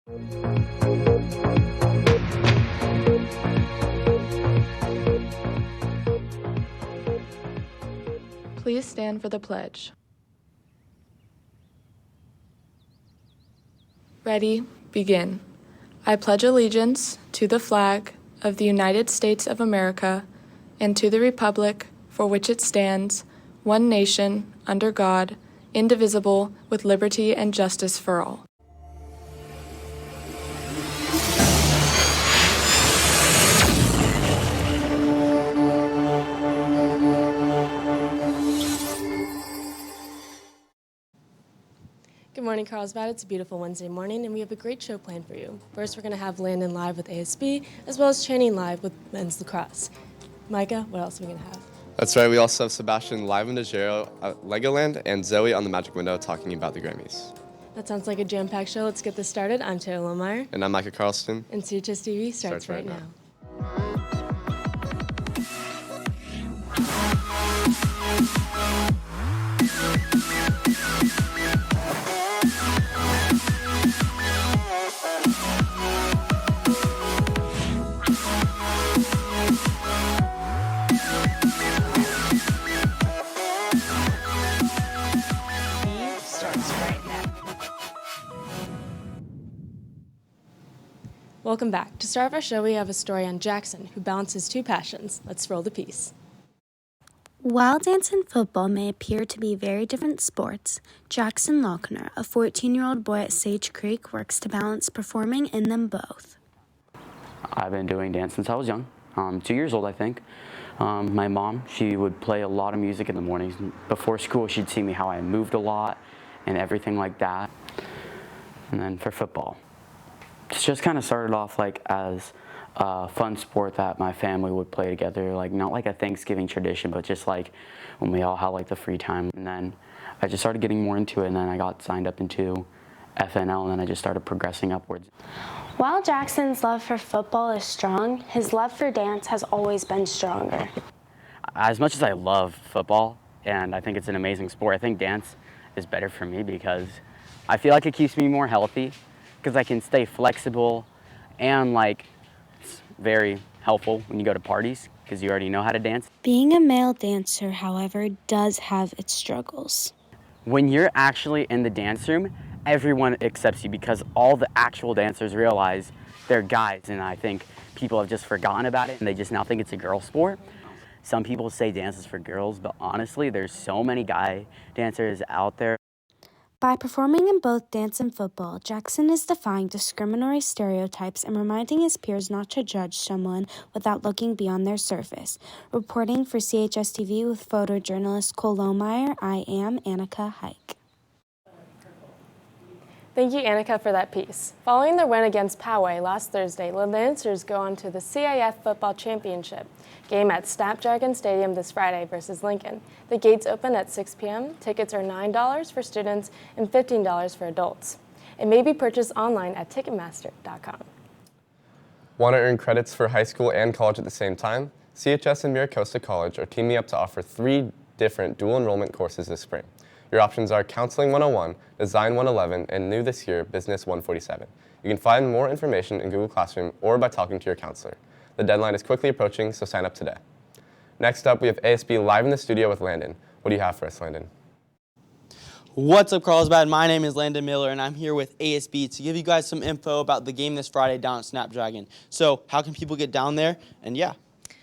Please stand for the pledge. Ready, begin. I pledge allegiance to the flag of the United States of America and to the republic for which it stands, one nation, under God, indivisible, with liberty and justice for all. Good morning, Carlsbad. It's a beautiful Wednesday morning, and we have a great show planned for you. First, we're going to have Landon live with ASB, as well as Channing live with men's lacrosse. Micah, what else are we going to have? That's right. We also have Sebastian live in DeGiro at Legoland and Zoe on the Magic Window talking about the Grammys. That sounds like a jam-packed show. Let's get this started. I'm Taylor Lohmeyer. And I'm Micah Carlston. And CHS TV starts right now. Welcome back. To start our show, we have a story on Jackson, who balances two passions. Let's roll the piece. While dance and football may appear to be very different sports, Jackson Lochner, a 14-year-old boy at Sage Creek, works to balance performing in them both. I've been doing dance since I was young, 2 years old, I think. My mom, she would play a lot of music in the mornings. Before school, she'd see me how I moved a lot and everything like that. And then for football, it just kind of started off like as a fun sport that my family would play together, like not like a Thanksgiving tradition, but just like when we all had like the free time. And then I just started getting more into it, and then I got signed up into FNL, and then I just started progressing upwards. While Jackson's love for football is strong, his love for dance has always been stronger. As much as I love football, and I think it's an amazing sport, I think dance is better for me because I feel like it keeps me more healthy, because I can stay flexible, and like it's very helpful when you go to parties because you already know how to dance. Being a male dancer, however, does have its struggles. When you're actually in the dance room, everyone accepts you because all the actual dancers realize they're guys, and I think people have just forgotten about it and they just now think it's a girl sport. Some people say dance is for girls, but honestly, there's so many guy dancers out there. By performing in both dance and football, Jackson is defying discriminatory stereotypes and reminding his peers not to judge someone without looking beyond their surface. Reporting for CHS TV with photojournalist Cole Lohmeyer, I am Annika Hike. Thank you, Annika, for that piece. Following their win against Poway last Thursday, the Lancers go on to the CIF Football Championship game at Snapdragon Stadium this Friday versus Lincoln. The gates open at 6 p.m. Tickets are $9 for students and $15 for adults. It may be purchased online at Ticketmaster.com. Want to earn credits for high school and college at the same time? CHS and Miracosta College are teaming up to offer 3 different dual enrollment courses this spring. Your options are Counseling 101, Design 111, and new this year, Business 147. You can find more information in Google Classroom or by talking to your counselor. The deadline is quickly approaching, so sign up today. Next up, we have ASB live in the studio with Landon. What do you have for us, Landon? What's up, Carlsbad? My name is Landon Miller, and I'm here with ASB to give you guys some info about the game this Friday down at Snapdragon. So how can people get down there? And yeah.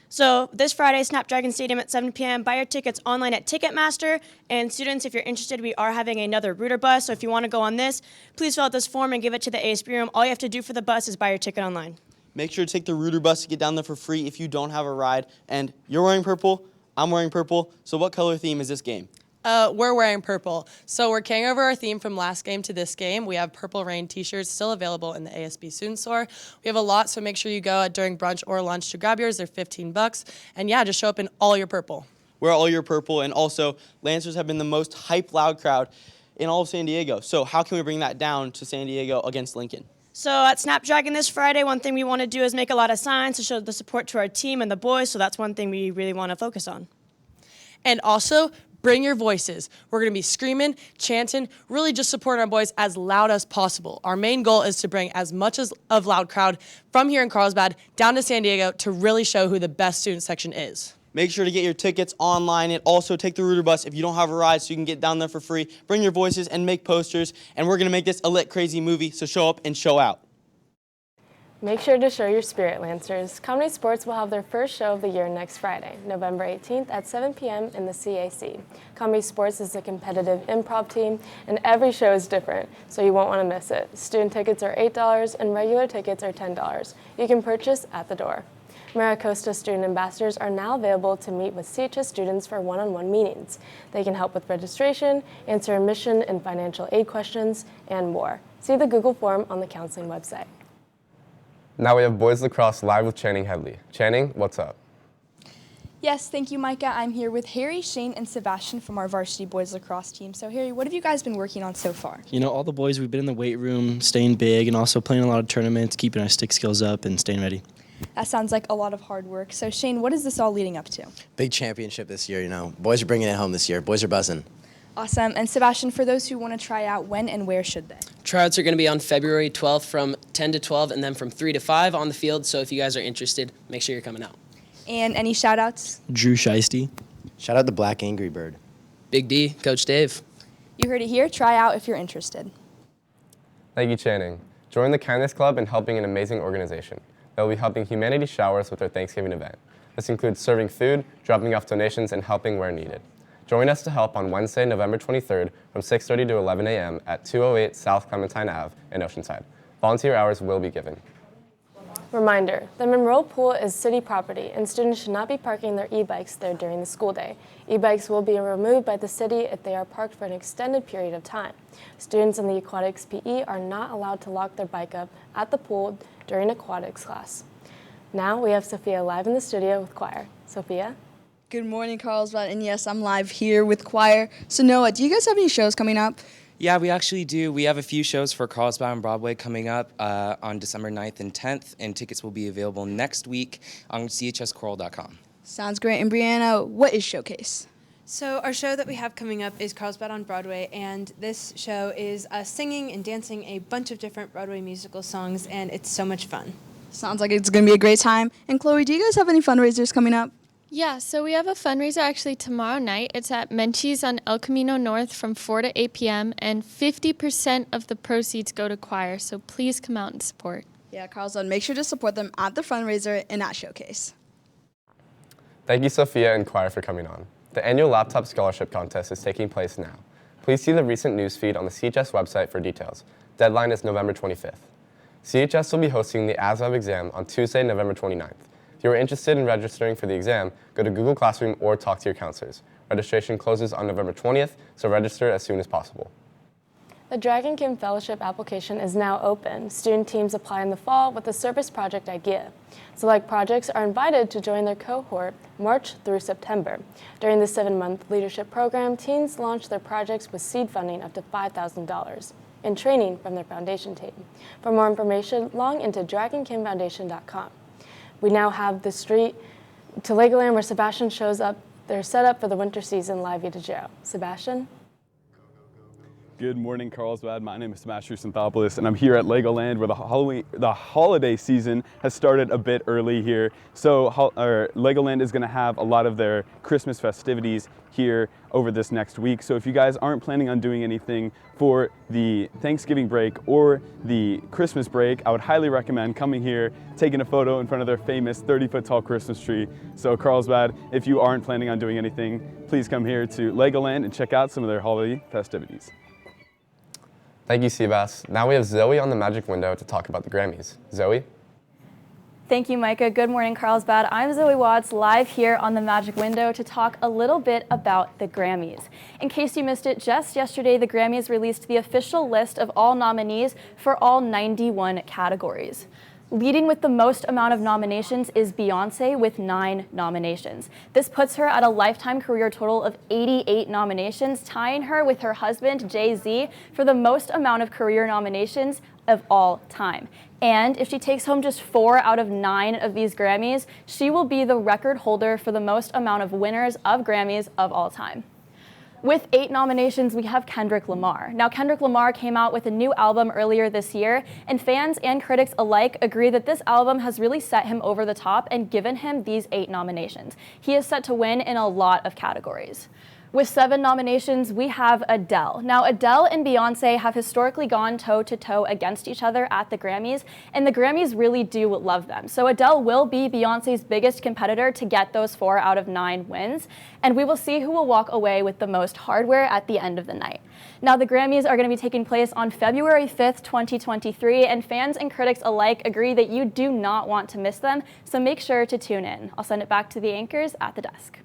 So this Friday, Snapdragon Stadium at 7 p.m. Buy your tickets online at Ticketmaster. And students, if you're interested, we are having another Rooter bus. So if you want to go on this, please fill out this form and give it to the ASB room. All you have to do for the bus is buy your ticket online. Make sure to take the Rooter bus to get down there for free if you don't have a ride. And you're wearing purple, I'm wearing purple. So what color theme is this game? We're wearing purple. So we're carrying over our theme from last game to this game. We have Purple Rain t-shirts still available in the ASB Student Store. We have a lot, so make sure you go during brunch or lunch to grab yours. They're $15. And yeah, just show up in all your purple. Wear all your purple, and also Lancers have been the most hype loud crowd in all of San Diego. So how can we bring that down to San Diego against Lincoln? So at Snapdragon this Friday, one thing we want to do is make a lot of signs to show the support to our team and the boys. So that's one thing we really want to focus on. And also, Bring your voices. We're going to be screaming, chanting, really just supporting our boys as loud as possible. Our main goal is to bring as much of loud crowd from here in Carlsbad down to San Diego to really show who the best student section is. Make sure to get your tickets online and also take the Rooter bus if you don't have a ride so you can get down there for free. Bring your voices and make posters, and we're going to make this a lit, crazy movie, so show up and show out. Make sure to show your spirit, Lancers. Comedy Sports will have their first show of the year next Friday, November 18th at 7 p.m. in the CAC. Comedy Sports is a competitive improv team, and every show is different, so you won't want to miss it. Student tickets are $8 and regular tickets are $10. You can purchase at the door. MiraCosta student ambassadors are now available to meet with CHS students for one-on-one meetings. They can help with registration, answer admission and financial aid questions, and more. See the Google form on the counseling website. Now we have boys lacrosse live with Channing Headley. Channing, what's up? Yes, thank you, Micah. I'm here with Harry, Shane, and Sebastian from our varsity boys lacrosse team. So, Harry, what have you guys been working on so far? You know, all the boys, we've been in the weight room, staying big, and also playing a lot of tournaments, keeping our stick skills up, and staying ready. That sounds like a lot of hard work. So, Shane, what is this all leading up to? Big championship this year, you know. Boys are bringing it home this year. Boys are buzzing. Awesome. And Sebastian, for those who want to try out, when and where should they? Tryouts are going to be on February 12th from 10 to 12 and then from 3 to 5 on the field. So if you guys are interested, make sure you're coming out. And any shout-outs? Drew Shiesty. Shout out the Black Angry Bird. Big D, Coach Dave. You heard it here. Try out if you're interested. Thank you, Channing. Join the Kindness Club in helping an amazing organization. They'll be helping Humanity Showers with their Thanksgiving event. This includes serving food, dropping off donations, and helping where needed. Join us to help on Wednesday, November 23rd from 6:30 to 11 a.m. at 208 South Clementine Ave in Oceanside. Volunteer hours will be given. Reminder, the Monroe Pool is city property and students should not be parking their e-bikes there during the school day. E-bikes will be removed by the city if they are parked for an extended period of time. Students in the aquatics PE are not allowed to lock their bike up at the pool during aquatics class. Now we have Sophia live in the studio with choir. Sophia? Good morning, Carlsbad, and yes, I'm live here with choir. So Noah, do you guys have any shows coming up? Yeah, we actually do. We have a few shows for Carlsbad on Broadway coming up on December 9th and 10th, and tickets will be available next week on chschoral.com. Sounds great. And Brianna, what is Showcase? So our show that we have coming up is Carlsbad on Broadway, and this show is us singing and dancing a bunch of different Broadway musical songs, and it's so much fun. Sounds like it's going to be a great time. And Chloe, do you guys have any fundraisers coming up? Yeah, so we have a fundraiser actually tomorrow night. It's at Menchie's on El Camino North from 4 to 8 p.m. and 50% of the proceeds go to choir, so please come out and support. Yeah, Carlsbad, make sure to support them at the fundraiser and at Showcase. Thank you, Sophia and choir, for coming on. The annual laptop scholarship contest is taking place now. Please see the recent news feed on the CHS website for details. Deadline is November 25th. CHS will be hosting the ASVAB exam on Tuesday, November 29th. If you are interested in registering for the exam, go to Google Classroom or talk to your counselors. Registration closes on November 20th, so register as soon as possible. The Dragon Kim Fellowship application is now open. Student teams apply in the fall with a service project idea. Select projects are invited to join their cohort March through September. During the 7-month leadership program, teens launch their projects with seed funding up to $5,000 and training from their foundation team. For more information, log into dragonkimfoundation.com. We now have the street to Legoland where Sebastian shows up. They're set up for the winter season live via Joe. Sebastian? Good morning, Carlsbad. My name is Sebastian Synthopoulos, and I'm here at Legoland where the holiday season has started a bit early here. So Legoland is going to have a lot of their Christmas festivities here over this next week. So if you guys aren't planning on doing anything for the Thanksgiving break or the Christmas break, I would highly recommend coming here, taking a photo in front of their famous 30-foot tall Christmas tree. So Carlsbad, if you aren't planning on doing anything, please come here to Legoland and check out some of their holiday festivities. Thank you, Seabass. Now we have Zoe on the Magic Window to talk about the Grammys. Zoe? Thank you, Micah. Good morning, Carlsbad. I'm Zoe Watts, live here on the Magic Window to talk a little bit about the Grammys. In case you missed it, just yesterday, the Grammys released the official list of all nominees for all 91 categories. Leading with the most amount of nominations is Beyoncé with 9 nominations. This puts her at a lifetime career total of 88 nominations, tying her with her husband, Jay-Z, for the most amount of career nominations of all time. And if she takes home just 4 out of 9 of these Grammys, she will be the record holder for the most amount of winners of Grammys of all time. With 8 nominations, we have Kendrick Lamar. Now, Kendrick Lamar came out with a new album earlier this year, and fans and critics alike agree that this album has really set him over the top and given him these 8 nominations. He is set to win in a lot of categories. With 7 nominations, we have Adele. Now, Adele and Beyonce have historically gone toe-to-toe against each other at the Grammys, and the Grammys really do love them. So Adele will be Beyonce's biggest competitor to get those 4 out of 9 wins, and we will see who will walk away with the most hardware at the end of the night. Now, the Grammys are going to be taking place on February 5th, 2023, and fans and critics alike agree that you do not want to miss them, so make sure to tune in. I'll send it back to the anchors at the desk.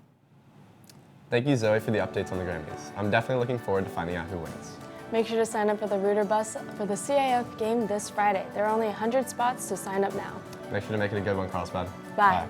Thank you, Zoe, for the updates on the Grammys. I'm definitely looking forward to finding out who wins. Make sure to sign up for the Rooter Bus for the CIF game this Friday. There are only 100 spots, so sign up now. Make sure to make it a good one, Carlsbad. Bye.